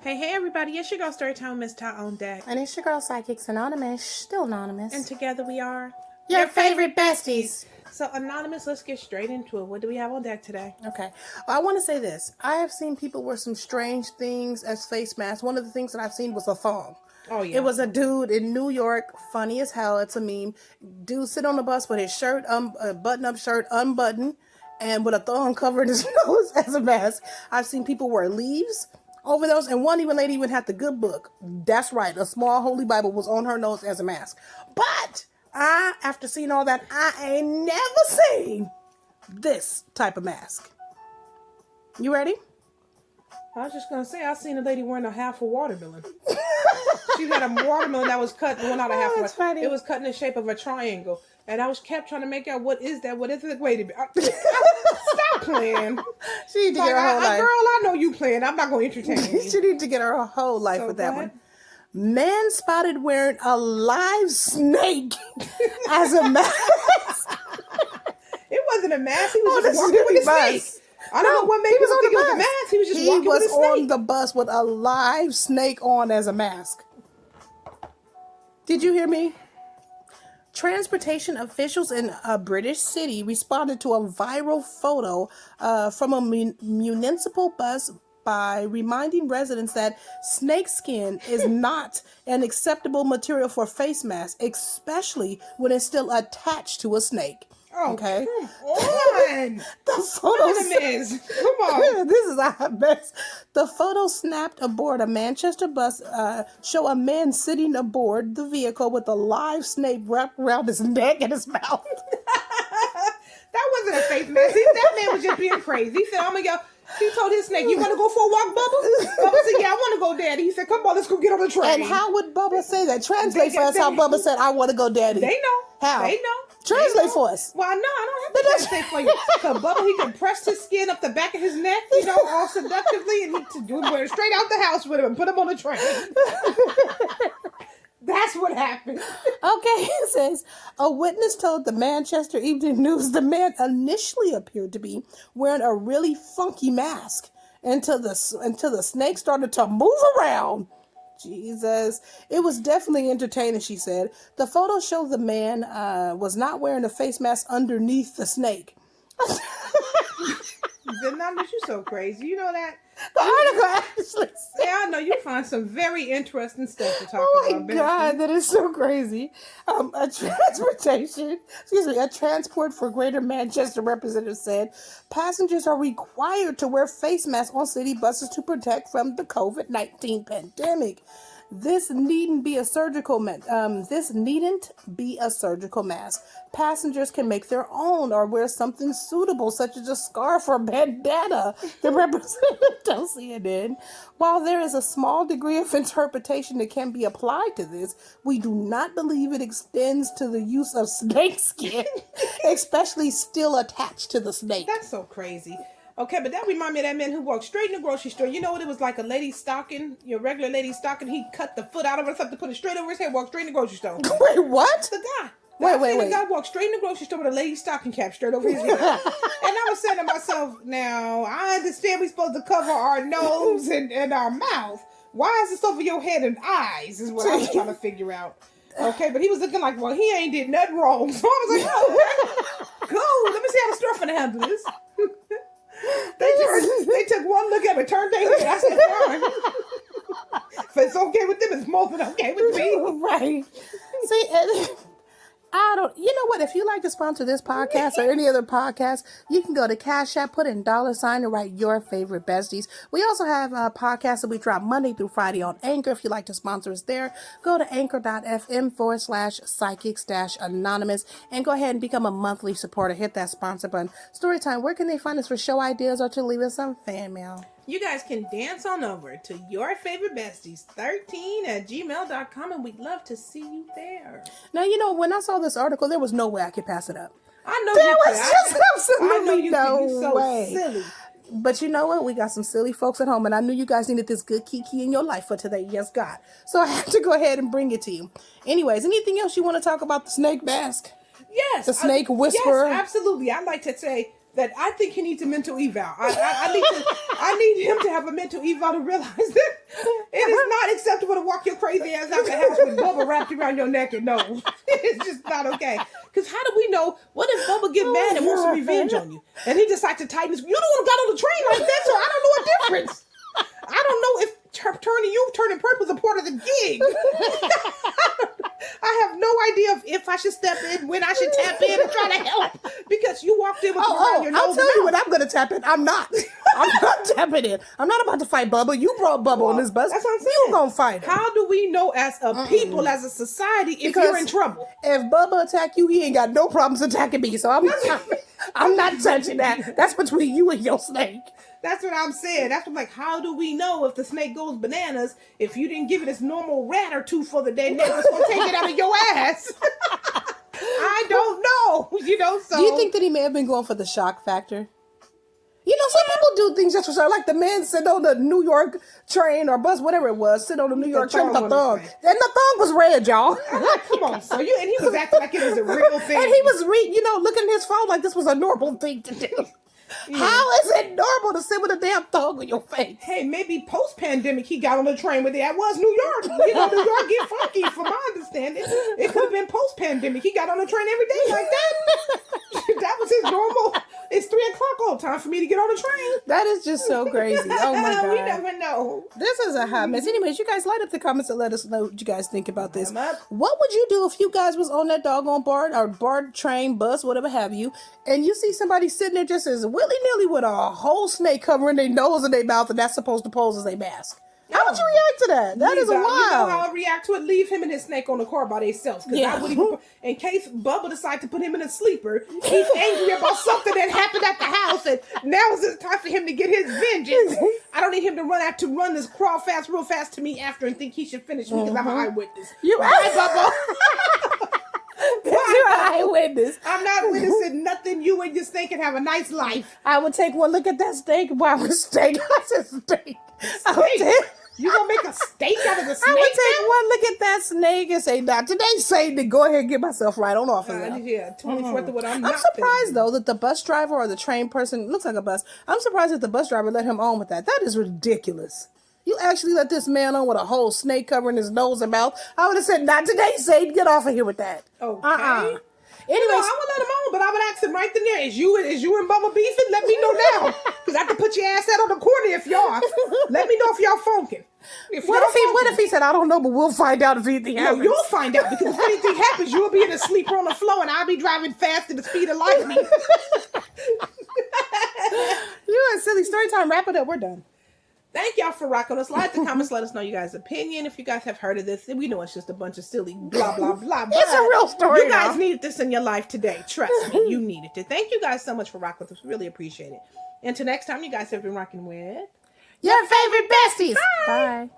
Hey everybody, it's your girl Storytimewithmissty on deck. And it's your girl Psychics Anonymous, still anonymous. And together we are your favorite besties. So Anonymous, let's get straight into it. What do we have on deck today? Okay. Well, I want to say this. I have seen people wear some strange things as face masks. One of the things that I've seen was a thong. Oh yeah. It was a dude in New York, funny as hell. It's a meme. Dude sit on the bus with his shirt, button-up shirt unbuttoned, and with a thong covering his nose as a mask. I've seen people wear leaves over those, and one even lady even had the good book. That's right, a small holy Bible was on her nose as a mask. But after seeing all that, I ain't never seen this type of mask. You ready? I was just gonna say I seen a lady wearing a half a watermelon. She had a watermelon that was cut. Well, not a half. That's funny. It was cut in the shape of a triangle, and I was kept trying to make out what is that? What is it? Wait a minute. Stop playing. She need to get her whole life. Girl, I know you playing. I'm not going to entertain you. She need to get her whole life with that one. Man spotted wearing a live snake as a mask. It wasn't a mask. He was just walking with a snake. I don't know what made people think it was a mask. He was just walking with a snake. He was on the bus with a live snake on as a mask. Did you hear me? Transportation officials in a British city responded to a viral photo from a municipal bus by reminding residents that snake skin is not an acceptable material for face masks, especially when it's still attached to a snake. Oh, okay. Come on. The photo Come on. This is a hot mess. The photo snapped aboard a Manchester bus show a man sitting aboard the vehicle with a live snake wrapped around his neck and his mouth. That wasn't a face mask. That man was just being crazy. He said, I'm going to go. He told his snake, you want to go for a walk, Bubba? Bubba said, yeah, I want to go, Daddy. He said, come on, let's go get on the train. And how would Bubba say that? Translate for us how Bubba said, I want to go, Daddy. They know. How? They know. Translate for us. Well, no, I don't have to translate for you. Because Bubba, he compressed his skin up the back of his neck, all seductively, and he went straight out the house with him and put him on the train. That's what happened. Okay, it says, a witness told the Manchester Evening News the man initially appeared to be wearing a really funky mask until the snake started to move around. Jesus. It was definitely entertaining, she said. The photo showed the man was not wearing a face mask underneath the snake. Anonymous, you so crazy. You know that? The article actually said. Yeah, I know. You find some very interesting stuff to talk about. Oh my God, that is so crazy. A transport for Greater Manchester representative said passengers are required to wear face masks on city buses to protect from the COVID-19 pandemic. This needn't be a surgical mask. Passengers can make their own or wear something suitable, such as a scarf or bandana. The representative told CNN. While there is a small degree of interpretation that can be applied to this, we do not believe it extends to the use of snake skin, especially still attached to the snake. That's so crazy. Okay, but that reminds me of that man who walked straight in the grocery store. You know what? It was like a lady stocking, your regular lady stocking. He cut the foot out of her, something, put it straight over his head, walked straight in the grocery store. Wait, what? The guy. Wait. The guy walked straight in the grocery store with a lady stocking cap straight over his head. And I was saying to myself, now, I understand we're supposed to cover our nose and our mouth. Why is this over your head and eyes is what I was trying to figure out. Okay, but he was looking like, well, he ain't did nothing wrong. So I was like, oh, cool. Let me see how the store finna handle this. They took one look at it, turned their head. I said, fine. If it's okay with them, it's more than okay with me. Right. See, you know what? If you like to sponsor this podcast or any other podcast, you can go to Cash App, put in $, and write your favorite besties. We also have a podcast that we drop Monday through Friday on Anchor. If you'd like to sponsor us there, go to anchor.fm/psychics-anonymous and go ahead and become a monthly supporter. Hit that sponsor button. Storytime, where can they find us for show ideas or to leave us some fan mail? You guys can dance on over to YourFavoriteBesties13@gmail.com, and we'd love to see you there. Now, when I saw this article, there was no way I could pass it up. I know there you was could. Just absolutely I know you no could. You're so way. Silly. But you know what? We got some silly folks at home, and I knew you guys needed this good kiki in your life for today. Yes, God. So I had to go ahead and bring it to you. Anyways, anything else you want to talk about the snake mask? Yes. The snake whisperer? Yes, absolutely. I'd like to say, that I think he needs a mental eval. I need him to have a mental eval to realize that it is not acceptable to walk your crazy ass out the house with Bubba wrapped around your neck and nose. It's just not okay. Because how do we know? What if Bubba get mad and wants some revenge on you, and he decides to tighten his? You don't want to got on the train like that, so I don't know a difference. I don't know if turning purple is a part of the gig. I have no idea if I should step in, when I should tap in and try to help, because you walked in with your nose. I'll tell you when I'm going to tap in. I'm not tapping in. I'm not about to fight Bubba. You brought Bubba on this bus. That's what I'm saying. You going to fight him. How do we know as a people, as a society, if you're in trouble? If Bubba attack you, he ain't got no problems attacking me. So I'm not touching that. That's between you and your snake. That's what I'm saying. That's what, like, how do we know if the snake goes bananas if you didn't give it its normal rat or two for the day? Neighbor's gonna take it out of your ass. I don't know. So do you think that he may have been going for the shock factor? Some people do things just for shock. Like the man sit on the New York train or bus, whatever it was, sit on the New York train with a thong. And the thong was red, y'all. Come on, so and he was acting like it was a real thing. And he was looking at his phone like this was a normal thing to do. Yeah. How is it normal to sit with a damn thong on your face? Hey, maybe post-pandemic he got on the train with it. That was New York. New York get funky, from my understanding. It could have been post-pandemic. He got on the train every day like that. That was his normal. It's 3:00 all time for me to get on the train. That is just so crazy. Oh my God. We never know. This is a hot mess. Anyways, you guys light up the comments and let us know what you guys think about this. What would you do if you guys was on that doggone BART train, bus, whatever have you, and you see somebody sitting there just as willy-nilly with a whole snake covering their nose and their mouth, and that's supposed to pose as a mask? How would you react to that? That is wild. You know how I react to it? Leave him and his snake on the car by themselves. Because in case Bubba decides to put him in a sleeper, he's angry about something that happened at the house, and now is the time for him to get his vengeance. I don't need him to run this crawl fast, real fast to me after and think he should finish me because I'm an eyewitness. You right, Bubba? You're an eyewitness. I'm not witnessing nothing. You and your snake can have a nice life. I would take one look at that steak. Wow, steak. I said steak. You gonna make a steak out of the snake? I would take one look at that snake and say, "Nah, today's Satan. Go ahead and get myself right on off of that." Yeah, 24th of what I'm surprised though that the bus driver or the train person looks like a bus. I'm surprised that the bus driver let him on with that. That is ridiculous. You actually let this man on with a whole snake covering his nose and mouth. I would have said, "Not today, Satan. Get off of here with that." Okay. Anyways, I would let him on, but I would ask him right then there, is you and Bubba beefing? Let me know now. Because I can put your ass out on the corner if y'all. Let me know if y'all funking. What if he said, I don't know, but we'll find out if anything happens? No, you'll find out, because if anything happens, you'll be in a sleeper on the floor and I'll be driving fast at the speed of lightning. You a silly story time. Wrap it up. We're done. Thank y'all for rocking us. Like the comments, let us know you guys' opinion. If you guys have heard of this, we know it's just a bunch of silly blah, blah, blah. It's a real story. You guys needed this in your life today. Trust me, you needed it. Thank you guys so much for rocking with us. We really appreciate it. Until next time, you guys have been rocking with your favorite besties. Bye. Bye.